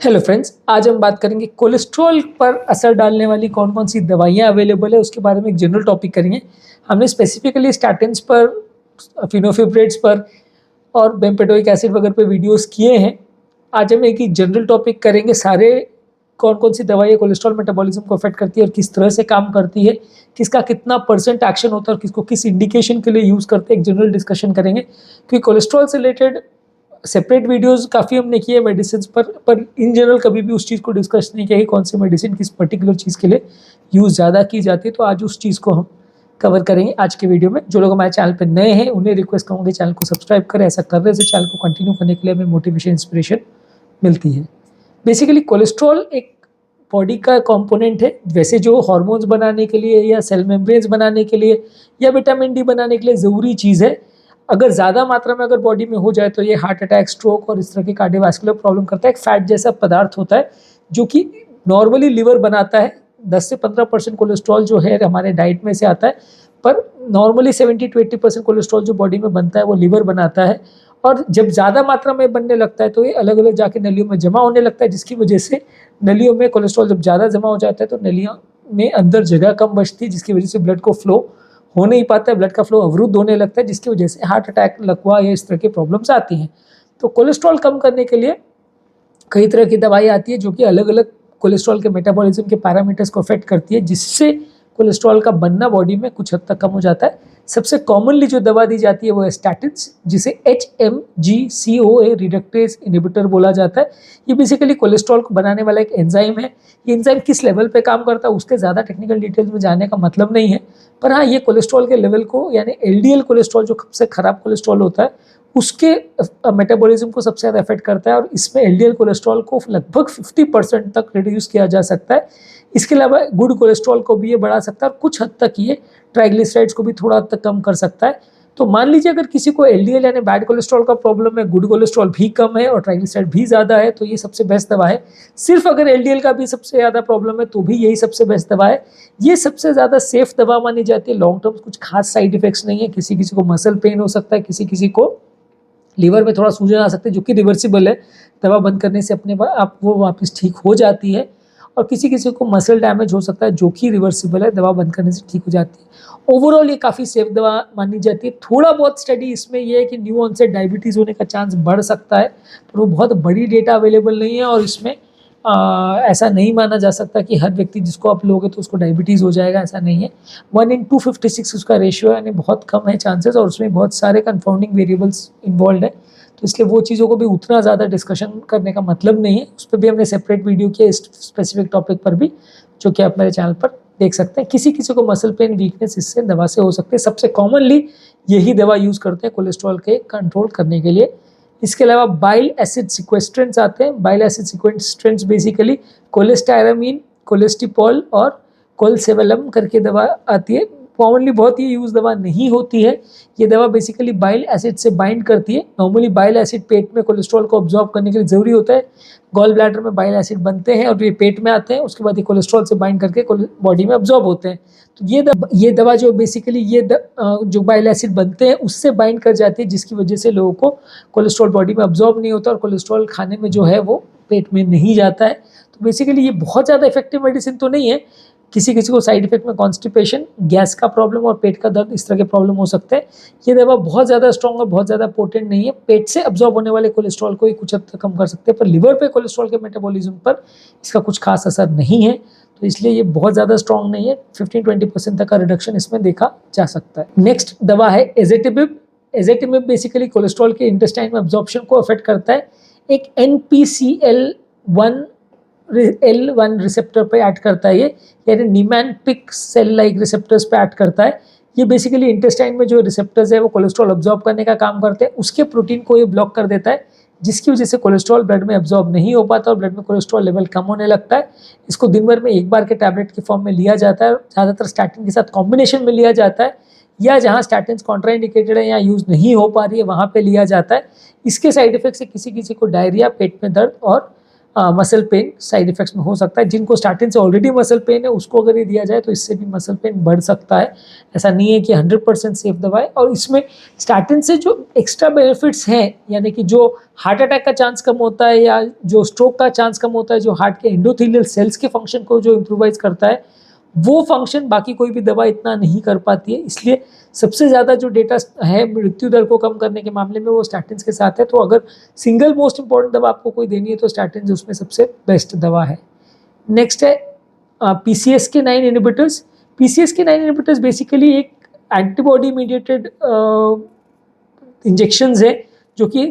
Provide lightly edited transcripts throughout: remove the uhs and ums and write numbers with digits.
Hello friends, आज हम बात करेंगे कोलेस्ट्रॉल पर असर डालने वाली कौन कौन सी दवाइयाँ अवेलेबल है उसके बारे में एक जनरल टॉपिक करेंगे। हमने स्पेसिफिकली स्टैटिन्स पर, फिनोफिब्रेट्स पर और बेंपेडोइक एसिड वगैरह पे वीडियोस किए हैं। आज हम एक ही जनरल टॉपिक करेंगे, सारे कौन कौन सी दवाइयाँ कोलेस्ट्रॉल मेटाबॉलिज्म को अफेक्ट करती है और किस तरह से काम करती है, किसका कितना परसेंट एक्शन होता है और किसको किस इंडिकेशन के लिए यूज़ करते हैं, एक जनरल डिस्कशन करेंगे। क्योंकि कोलेस्ट्रॉल से रिलेटेड सेपरेट वीडियोस काफ़ी हमने किए मेडिसिन पर इन जनरल कभी भी उस चीज़ को डिस्कस नहीं किया कि कौन सी मेडिसिन किस पर्टिकुलर चीज़ के लिए यूज़ ज़्यादा की जाती है। तो आज उस चीज़ को हम कवर करेंगे आज के वीडियो में। जो लोग हमारे चैनल पर नए हैं उन्हें रिक्वेस्ट करूँगा चैनल को सब्सक्राइब करें। ऐसा करने से चैनल को कंटिन्यू करने के लिए हमें मोटिवेशन, इंस्पिरेशन मिलती है। बेसिकली कोलेस्ट्रॉल एक बॉडी का कंपोनेंट है। वैसे जो हार्मोन्स बनाने के लिए या सेल मेम्ब्रेन्स बनाने के लिए या विटामिन डी बनाने के लिए ज़रूरी चीज़ है। अगर ज़्यादा मात्रा में अगर बॉडी में हो जाए तो ये हार्ट अटैक, स्ट्रोक और इस तरह की कार्डियोवास्कुलर प्रॉब्लम करता है। एक फैट जैसा पदार्थ होता है जो कि नॉर्मली लिवर बनाता है। 10 से 15% कोलेस्ट्रॉल जो है हमारे डाइट में से आता है, पर नॉर्मली 70 to 80% कोलेस्ट्रॉल जो बॉडी में बनता है वो लिवर बनाता है। और जब ज़्यादा मात्रा में बनने लगता है तो ये अलग अलग जाके नलियों में जमा होने लगता है, जिसकी वजह से नलियों में कोलेस्ट्रॉल जब ज़्यादा जमा हो जाता है तो नलियों में अंदर जगह कम बचती है, जिसकी वजह से ब्लड को फ्लो हो नहीं पाता है, ब्लड का फ्लो अवरुद्ध होने लगता है, जिसकी वजह से हार्ट अटैक, लकवा या इस तरह की प्रॉब्लम्स आती हैं। तो कोलेस्ट्रॉल कम करने के लिए कई तरह की दवाई आती है जो कि अलग अलग कोलेस्ट्रॉल के मेटाबॉलिज्म के पैरामीटर्स को अफेक्ट करती है, जिससे कोलेस्ट्रॉल का बनना बॉडी में कुछ हद तक कम हो जाता है। सबसे कॉमनली जो दवा दी जाती है वो है स्टैटिन्स, जिसे HMG-CoA रिडक्टेज इनहिबिटर बोला जाता है। ये बेसिकली कोलेस्ट्रॉल को बनाने वाला एक एंजाइम है। ये एंजाइम किस लेवल पे काम करता है उसके ज़्यादा टेक्निकल डिटेल्स में जाने का मतलब नहीं है, पर हाँ, ये कोलेस्ट्रॉल के लेवल को, यानी LDL कोलेस्ट्रॉल जो सबसे खराब कोलेस्ट्रॉल होता है उसके मेटाबॉलिज्म को सबसे ज़्यादा अफेक्ट करता है और इसमें LDL कोलेस्ट्रॉल को लगभग 50% तक रिड्यूस किया जा सकता है। इसके अलावा गुड कोलेस्ट्रॉल को भी ये बढ़ा सकता है और कुछ हद तक ये ट्राइग्लिसराइड्स को भी थोड़ा हद तक कम कर सकता है। तो मान लीजिए अगर किसी को LDL यानी बैड कोलेस्ट्रॉल का प्रॉब्लम है, गुड कोलेस्ट्रॉल भी कम है और ट्राइग्लिसराइड भी ज़्यादा है, तो ये सबसे बेस्ट दवा है। सिर्फ अगर LDL का भी सबसे ज़्यादा प्रॉब्लम है तो भी यही सबसे बेस्ट दवा है। ये सबसे ज़्यादा सेफ दवा मानी जाती है। लॉन्ग टर्म कुछ खास साइड इफेक्ट्स नहीं है। किसी किसी को मसल पेन हो सकता है, किसी किसी को लीवर में थोड़ा सूजन आ सकती है जो कि रिवर्सिबल है, दवा बंद करने से अपने आप वो वापस ठीक हो जाती है। और किसी किसी को मसल डैमेज हो सकता है जो कि रिवर्सिबल है, दवा बंद करने से ठीक हो जाती है। ओवरऑल ये काफ़ी सेफ दवा मानी जाती है। थोड़ा बहुत स्टडी इसमें ये है कि न्यू ऑनसेट डायबिटीज़ होने का चांस बढ़ सकता है, पर वो बहुत बड़ी डेटा अवेलेबल नहीं है और इसमें ऐसा नहीं माना जा सकता कि हर व्यक्ति जिसको आप लोगे तो उसको डायबिटीज़ हो जाएगा, ऐसा नहीं है। 1:256 उसका रेशियो है, यानी बहुत कम है चांसेस, और उसमें बहुत सारे कंफाउंडिंग वेरिएबल्स इन्वॉल्व है, तो इसलिए वो चीज़ों को भी उतना ज़्यादा डिस्कशन करने का मतलब नहीं है। उस पर भी हमने सेपरेट वीडियो किया इस स्पेसिफिक टॉपिक पर भी, जो कि आप मेरे चैनल पर देख सकते हैं। किसी किसी को मसल पेन, वीकनेस इससे दवा से हो सकती है। सबसे कॉमनली यही दवा यूज़ करते हैं कोलेस्ट्रॉल के कंट्रोल करने के लिए। इसके अलावा बाइल एसिड सिक्वेस्ट्रेंट्स आते हैं। बाइल एसिड सिक्वेस्ट्रेंट्स बेसिकली कोलेस्टायरामीन, कोलेस्टिपॉल और कोलसेवलम करके दवा आती है। कॉमनली बहुत ही यूज़ दवा नहीं होती है। ये दवा बेसिकली बाइल एसिड से बाइंड करती है। नॉर्मली बाइल एसिड पेट में कोलेस्ट्रॉल को ऑब्जॉर्ब करने के लिए ज़रूरी होता है। गॉल ब्लैडर में बाइल एसिड बनते हैं और ये पेट में आते हैं, उसके बाद ये कोलेस्ट्रॉल से बाइंड करके बॉडी में ऑब्जॉर्ब होते हैं। तो ये दवा जो बेसिकली जो बाइल एसिड बनते हैं उससे बाइंड कर जाती है, जिसकी वजह से लोगों को कोलेस्ट्रॉल बॉडी में ऑब्जॉर्ब नहीं होता और कोलेस्ट्रॉल खाने में जो है वो पेट में नहीं जाता है। तो बेसिकली ये बहुत ज़्यादा इफेक्टिव मेडिसिन तो नहीं है। किसी किसी को साइड इफेक्ट में कॉन्स्टिपेशन, गैस का प्रॉब्लम और पेट का दर्द, इस तरह के प्रॉब्लम हो सकते हैं। ये दवा बहुत ज़्यादा स्ट्रॉन्ग और बहुत ज़्यादा पोटेंट नहीं है। पेट से अब्जॉर्ब होने वाले कोलेस्ट्रॉल को ही कुछ हद तक कम कर सकते हैं, पर लिवर पे कोलेस्ट्रॉल के मेटाबॉलिज्म पर इसका कुछ खास असर नहीं है, तो इसलिए ये बहुत ज़्यादा स्ट्रॉन्ग नहीं है। 15-20% तक का रिडक्शन इसमें देखा जा सकता है। नेक्स्ट दवा है एजेटिमिब। एजेटिमिब बेसिकली कोलेस्ट्रॉल के इंटेस्टाइन में अब्जॉर्प्शन को अफेक्ट करता है। एक NPCL1 रिसेप्टर पे ऐड करता है ये, यानी निमैनपिक सेल लाइक रिसेप्टर्स पे ऐड करता है। ये बेसिकली इंटेस्टाइन में जो रिसेप्टर्स है वो कोलेस्ट्रॉल अब्जॉर्ब करने का काम करते हैं। उसके प्रोटीन को ये ब्लॉक कर देता है, जिसकी वजह से कोलेस्ट्रॉल ब्लड में अब्जॉर्ब नहीं हो पाता और ब्लड में कोलेस्ट्रॉल लेवल कम होने लगता है। इसको दिन भर में एक बार के टैबलेट के फॉर्म में लिया जाता है। ज़्यादातर स्टैटिन के साथ कॉम्बिनेशन में लिया जाता है, या जहाँ स्टैटिन कॉन्ट्राइंडिकेटेड है या यूज़ नहीं हो पा रही है वहाँ पे लिया जाता है। इसके साइड इफेक्ट से किसी किसी को डायरिया, पेट में दर्द और मसल पेन साइड इफेक्ट्स में हो सकता है। जिनको स्टार्टिंग से ऑलरेडी मसल पेन है उसको अगर ये दिया जाए तो इससे भी मसल पेन बढ़ सकता है। ऐसा नहीं है कि 100% सेफ दवा है। और इसमें स्टार्टिंग से जो एक्स्ट्रा बेनिफिट्स हैं, यानी कि जो हार्ट अटैक का चांस कम होता है या जो स्ट्रोक का चांस कम होता है, जो हार्ट के एंडोथेलियल सेल्स के फंक्शन को जो इम्प्रूवाइज करता है, वो फंक्शन बाकी कोई भी दवा इतना नहीं कर पाती है। इसलिए सबसे ज़्यादा जो डेटा है मृत्यु दर को कम करने के मामले में वो स्टैटिन्स के साथ है। तो अगर सिंगल मोस्ट इंपॉर्टेंट दवा आपको कोई देनी है तो स्टैटिन्स उसमें सबसे बेस्ट दवा है। नेक्स्ट है PCSK9 inhibitors. PCSK9 inhibitors basically एक एंटीबॉडी मीडिएटेड इंजेक्शंस है जो कि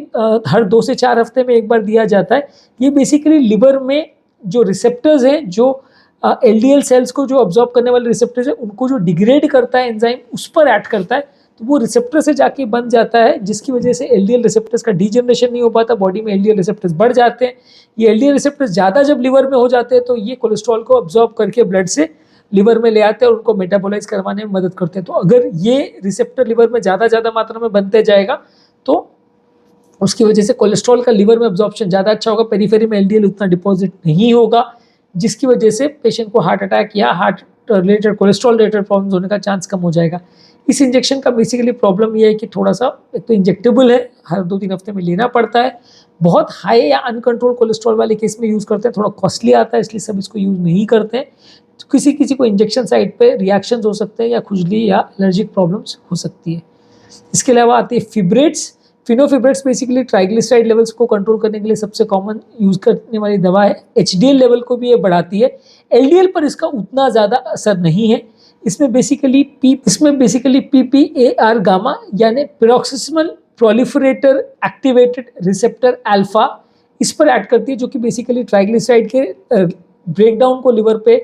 हर 2 से 4 हफ्ते में एक बार दिया जाता है। ये बेसिकली लिवर में जो रिसेप्टर्स हैं, जो LDL सेल्स को जो ऑब्जॉर्व करने वाले रिसेप्टर्स है, उनको जो डिग्रेड करता है एंजाइम, उस पर एक्ट करता है। तो वो रिसेप्टर से जाके बन जाता है, जिसकी वजह से LDL रिसेप्टर्स का डीजनरेशन नहीं हो पाता, बॉडी में LDL रिसेप्टर्स बढ़ जाते हैं। ये LDL रिसेप्टर्स ज़्यादा जब लिवर में हो जाते हैं तो ये कोलेस्ट्रॉल को ऑब्जॉर्व करके ब्लड से लिवर में ले आते हैं और उनको मेटाबोलाइज करवाने में मदद करते हैं। तो अगर ये रिसेप्टर लिवर में ज़्यादा मात्रा में बनते जाएगा तो उसकी वजह से कोलेस्ट्रॉल का लिवर में ऑब्जॉर्प्शन ज़्यादा अच्छा होगा, पेरीफेरी में LDL उतना डिपॉजिट नहीं होगा, जिसकी वजह से पेशेंट को हार्ट अटैक या heart related cholesterol related problems होने का चांस कम हो जाएगा। इस इंजेक्शन का बेसिकली प्रॉब्लम ये है कि थोड़ा सा, एक तो इंजेक्टेबल है, हर 2-3 हफ्ते में लेना पड़ता है, बहुत हाई या अनकंट्रोल कोलेस्ट्रॉल वाले केस में यूज़ करते हैं, थोड़ा कॉस्टली आता है इसलिए सब इसको यूज़ नहीं करते हैं। तो किसी को इंजेक्शन साइट पे रिएक्शंस हो सकते हैं या खुजली या एलर्जिक प्रॉब्लम्स हो सकती है। इसके अलावा आती है फिब्रेट्स। फिनोफिब्रेट्स बेसिकली ट्राइग्लिसराइड लेवल्स को कंट्रोल करने के लिए सबसे कॉमन यूज करने वाली दवा है। HDL लेवल को भी ये बढ़ाती है, LDL पर इसका उतना ज़्यादा असर नहीं है। इसमें बेसिकली PPAR गामा यानी पेरोक्सिस्मल प्रोलिफरेटर एक्टिवेटेड रिसेप्टर अल्फा इस पर एक्ट करती है, जो कि बेसिकली ट्राइग्लिसराइड के ब्रेकडाउन को लिवर पे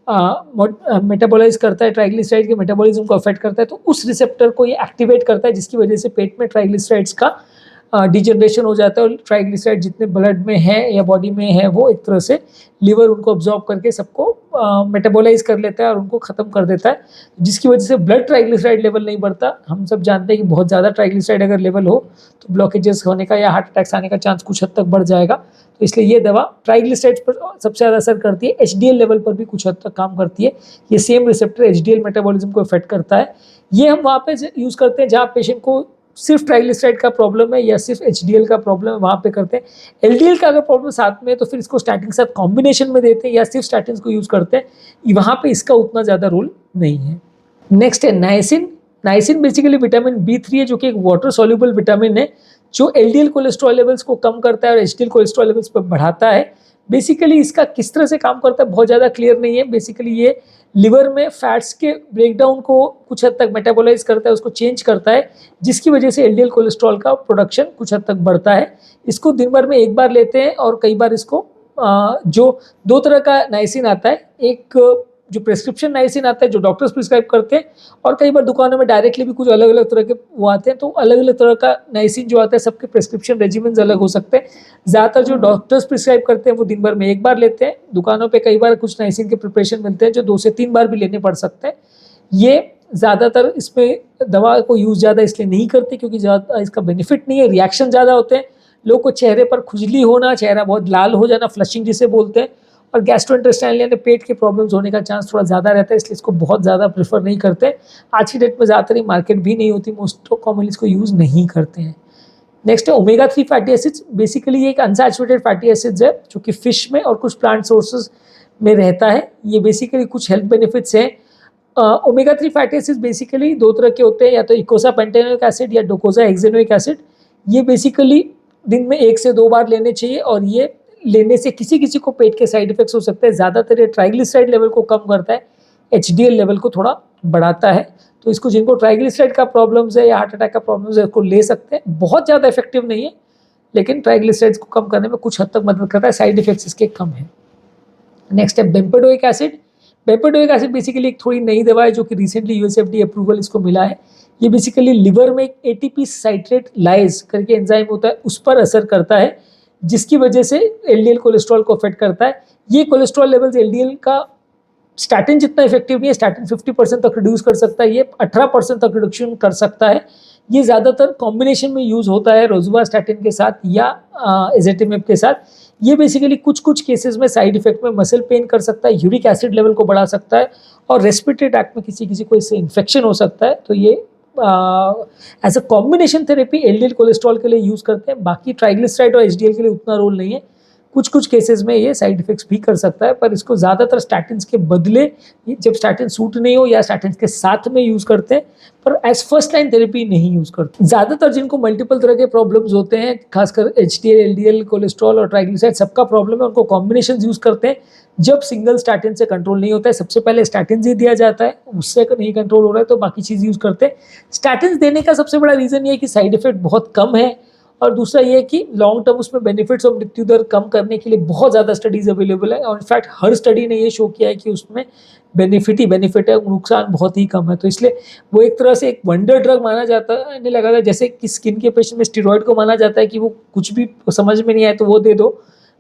मेटाबोलाइज करता है, ट्राइग्लिसराइड के मेटाबॉलिज्म को अफेक्ट करता है। तो उस रिसेप्टर को ये एक्टिवेट करता है, जिसकी वजह से पेट में ट्राइग्लिसराइड्स का डिजनरेशन हो जाता है और ट्राइग्लिसराइड जितने ब्लड में है या बॉडी में है वो एक तरह से लिवर उनको ऑब्जॉर्व करके सबको मेटाबोलाइज कर लेता है और उनको ख़त्म कर देता है, जिसकी वजह से ब्लड ट्राइग्लिसराइड लेवल नहीं बढ़ता। हम सब जानते हैं कि बहुत ज़्यादा ट्राइग्लिसराइड अगर लेवल हो तो ब्लॉकेजेस होने का या हार्ट अटैक्स आने का चांस कुछ हद तक बढ़ जाएगा। तो इसलिए ये दवा ट्राइग्लिसराइड्स पर सबसे ज़्यादा असर करती है, HDL लेवल पर भी कुछ हद तक काम करती है। ये सेम रिसेप्टर HDL मेटाबॉलिज्म को इफेक्ट करता है। ये हम वहाँ पे यूज़ करते हैं जहाँ पेशेंट को सिर्फ ट्राइग्लिसराइड का प्रॉब्लम है या सिर्फ HDL का प्रॉब्लम है, वहाँ पे करते हैं। LDL का अगर प्रॉब्लम साथ में है तो फिर इसको स्टैटिन के साथ कॉम्बिनेशन में देते हैं या सिर्फ स्टैटिन को यूज़ करते हैं, वहाँ पे इसका उतना ज़्यादा रोल नहीं है। नेक्स्ट है niacin. Niacin basically vitamin B3 है, जो कि एक वाटर सॉल्युबल विटामिन है, जो LDL कोलेस्ट्रॉल लेवल्स को कम करता है और HDL कोलेस्ट्रॉल लेवल्स पर बढ़ाता है। बेसिकली इसका किस तरह से काम करता है बहुत ज़्यादा क्लियर नहीं है। बेसिकली ये लिवर में फैट्स के ब्रेकडाउन को कुछ हद तक मेटाबोलाइज करता है, उसको चेंज करता है, जिसकी वजह से LDL कोलेस्ट्रॉल का प्रोडक्शन कुछ हद तक बढ़ता है। इसको दिन भर में एक बार लेते हैं और कई बार इसको जो 2 तरह का नाइसिन आता है, एक जो प्रेस्क्रिप्शन नाइसिन आता है जो डॉक्टर्स प्रिस्क्राइब करते हैं, और कई बार दुकानों में डायरेक्टली भी कुछ अलग अलग तरह के वो आते हैं। तो अलग अलग तरह का नाइसिन जो आता है सबके प्रेस्क्रिप्शन रेजिमेंट्स अलग हो सकते हैं। ज़्यादातर जो डॉक्टर्स प्रिस्क्राइब करते हैं वो दिन भर में एक बार लेते हैं। दुकानों पे कई बार कुछ नाइसिन के प्रिपरेशन मिलते हैं जो 2 से 3 बार भी लेने पड़ सकते हैं। ये ज़्यादातर इसमें दवा को यूज़ ज़्यादा इसलिए नहीं करते क्योंकि ज़्यादा इसका बेनिफिट नहीं है, रिएक्शन ज़्यादा होते हैं। लोगों को चेहरे पर खुजली होना, चेहरा बहुत लाल हो जाना, फ्लशिंग जिसे बोलते हैं, और गैस्ट्रोइंटेस्टाइनल यानी पेट के प्रॉब्लम्स होने का चांस थोड़ा ज़्यादा रहता है, इसलिए इसको बहुत ज़्यादा प्रेफर नहीं करते। आज की डेट में ज़्यादातर ही मार्केट भी नहीं होती, मोस्ट कॉमनली इसको यूज़ नहीं करते हैं। नेक्स्ट है ओमेगा 3 फैटी एसिड्स। बेसिकली ये एक अनसैचुरेटेड फैटी एसिड्स है जो कि फिश में और कुछ प्लांट सोर्सेज में रहता है। ये बेसिकली कुछ हेल्थ बेनिफिट्स हैं। ओमेगा 3 फैटी एसिड्स बेसिकली 2 तरह के होते हैं, या तो इकोसा पेंटेनोइक एसिड या डोकोसा हेक्सेनोइक एसिड। ये बेसिकली दिन में 1 से 2 बार लेने चाहिए, और ये लेने से किसी को पेट के साइड इफेक्ट्स हो सकते हैं। ज़्यादातर ये ट्राइग्लिसराइड लेवल को कम करता है, HDL लेवल को थोड़ा बढ़ाता है। तो इसको जिनको ट्राइग्लिसराइड का प्रॉब्लम्स है या हार्ट अटैक का प्रॉब्लम्स है उसको ले सकते हैं। बहुत ज़्यादा इफेक्टिव नहीं है, लेकिन ट्राइग्लिसराइड्स को कम करने में कुछ हद तक मदद करता है, साइड इफेक्ट्स इसके कम है। नेक्स्ट है बेम्पेडोइक एसिड। बेम्पेडोइक एसिड बेसिकली एक थोड़ी नई दवा है जो कि रिसेंटली USFDA अप्रूवल इसको मिला है। ये बेसिकली लिवर में एक ATP साइट्रेट लाइज करके एंजाइम होता है, उस पर असर करता है, जिसकी वजह से LDL कोलेस्ट्रॉल को अफेक्ट करता है। ये कोलेस्ट्रॉल लेवल्स LDL का स्टैटिन जितना इफेक्टिव नहीं है, स्टैटिन 50% तक रिड्यूस कर सकता है, ये 18% तक रिडक्शन कर सकता है। ये ज़्यादातर कॉम्बिनेशन में यूज़ होता है रोजुवास्टैटिन के साथ या एजेटिमेब के साथ। ये बेसिकली कुछ कुछ केसेस में साइड इफेक्ट में मसल पेन कर सकता है, यूरिक एसिड लेवल को बढ़ा सकता है, और रेस्पिरेटरी ट्रैक्ट में किसी किसी को इससे इन्फेक्शन हो सकता है। तो ये as a combination therapy LDL cholesterol के लिए यूज़ करते हैं। बाकी ट्राइग्लिसराइड और एचडीएल के लिए उतना रोल नहीं है। कुछ कुछ केसेस में ये साइड इफेक्ट्स भी कर सकता है, पर इसको ज़्यादातर स्टैटिन्स के बदले, जब स्टैटिन सूट नहीं हो या स्टैटिन्स के साथ में यूज़ करते हैं, पर एज फर्स्ट लाइन थेरेपी नहीं यूज़ करते। ज़्यादातर जिनको मल्टीपल तरह के प्रॉब्लम्स होते हैं, खासकर एचडीएल, एलडीएल, कोलेस्ट्रॉल और ट्राइग्लिसराइड सबका प्रॉब्लम है, उनको कॉम्बिनेशन यूज़ करते हैं। जब सिंगल स्टैटिन से कंट्रोल नहीं होता है, सबसे पहले स्टैटिन ही दिया जाता है, उससे नहीं कंट्रोल हो रहा है तो बाकी चीज़ यूज़ करते हैं। स्टैटिन देने का सबसे बड़ा रीज़न ये है कि साइड इफेक्ट बहुत कम है, और दूसरा ये है कि लॉन्ग टर्म उसमें बेनिफिट्स और मृत्यु दर कम करने के लिए बहुत ज़्यादा स्टडीज़ अवेलेबल है, और इनफैक्ट हर स्टडी ने ये शो किया है कि उसमें बेनिफिट ही बेनिफिट है, नुकसान बहुत ही कम है। तो इसलिए वो एक तरह से एक वंडर ड्रग माना जाता है, नहीं लगा था, जैसे कि स्किन के पेशेंट में स्टेरॉइड को माना जाता है कि वो कुछ भी समझ में नहीं आए तो वो दे दो,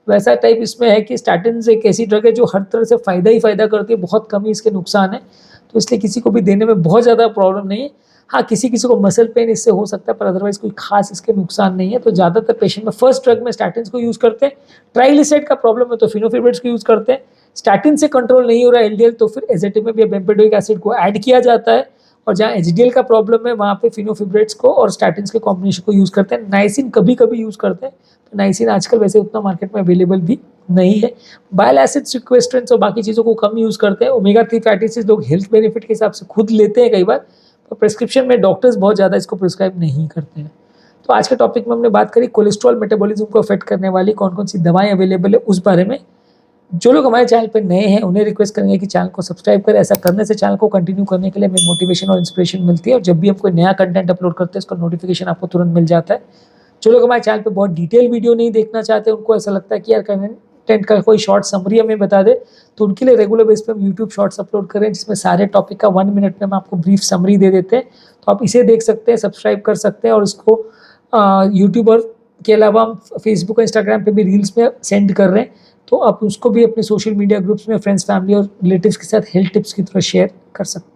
वैसा टाइप इसमें है कि स्टैटिन एक ऐसी ड्रग है जो हर तरह से फ़ायदा ही फ़ायदा करती है, बहुत कम ही इसके नुकसान है। तो इसलिए किसी को भी देने में बहुत ज़्यादा प्रॉब्लम नहीं है। हाँ, किसी किसी को मसल पेन इससे हो सकता है, पर अदरवाइज कोई खास इसके नुकसान नहीं है। तो ज़्यादातर पेशेंट में फर्स्ट ड्रग में स्टैटिन को यूज़ करते हैं। ट्राइग्लिसराइड का प्रॉब्लम है तो फिनोफिब्रेट्स को यूज़ करते हैं। स्टैटिन से कंट्रोल नहीं हो रहा है एलडीएल, तो फिर एज़ेटिमेब या बेंपेडोइक एसिड को ऐड किया जाता है, और जहाँ एचडीएल का प्रॉब्लम है वहाँ पे फिनोफिब्रेट्स को और स्टैटिन के कॉम्बिनेशन को यूज़ करते हैं। नाइसिन कभी कभी यूज़ करते हैं, तो नाइसिन आजकल वैसे उतना मार्केट में अवेलेबल भी नहीं है। बाइल एसिड सिक्वेस्ट्रेंट्स और बाकी चीज़ों को कम यूज़ करते हैं। ओमेगा 3 फैटी एसिड्स लोग हेल्थ बेनिफिट के हिसाब से खुद लेते हैं कई बार, तो प्रिस्क्रिप्शन में डॉक्टर्स बहुत ज़्यादा इसको प्रिस्क्राइब नहीं करते हैं। तो आज के टॉपिक में हमने बात करी कोलेस्ट्रॉल मेटाबॉलिज्म को अफेक्ट करने वाली कौन कौन सी दवाएं अवेलेबल है उस बारे में। जो लोग हमारे चैनल पर नए हैं उन्हें रिक्वेस्ट करेंगे कि चैनल को सब्सक्राइब करें। ऐसा करने से चैनल को कंटिन्यू करने के लिए हमें मोटिवेशन और इंस्पिरेशन मिलती है, और जब भी हम कोई नया कंटेंट अपलोड करते हैं उसका नोटिफिकेशन आपको तुरंत मिल जाता है। जो लोग हमारे चैनल पे बहुत डिटेल वीडियो नहीं देखना चाहते, उनको ऐसा लगता है कि यार कंटेंट का कोई शॉर्ट समरी हमें बता दे, तो उनके लिए रेगुलर बेस पे हम यूट्यूब शॉर्ट्स अपलोड करें जिसमें सारे टॉपिक का 1 मिनट में हम आपको ब्रीफ समरी दे देते हैं। तो आप इसे देख सकते हैं, सब्सक्राइब कर सकते हैं, और इसको यूट्यूब और के अलावा हम फेसबुक और इंस्टाग्राम पे भी रील्स में सेंड कर रहे हैं, तो आप उसको भी अपने सोशल मीडिया ग्रुप्स में फ्रेंड्स, फैमिली और रिलेटिव्स के साथ हेल्थ टिप्स की तरह शेयर कर सकते हैं।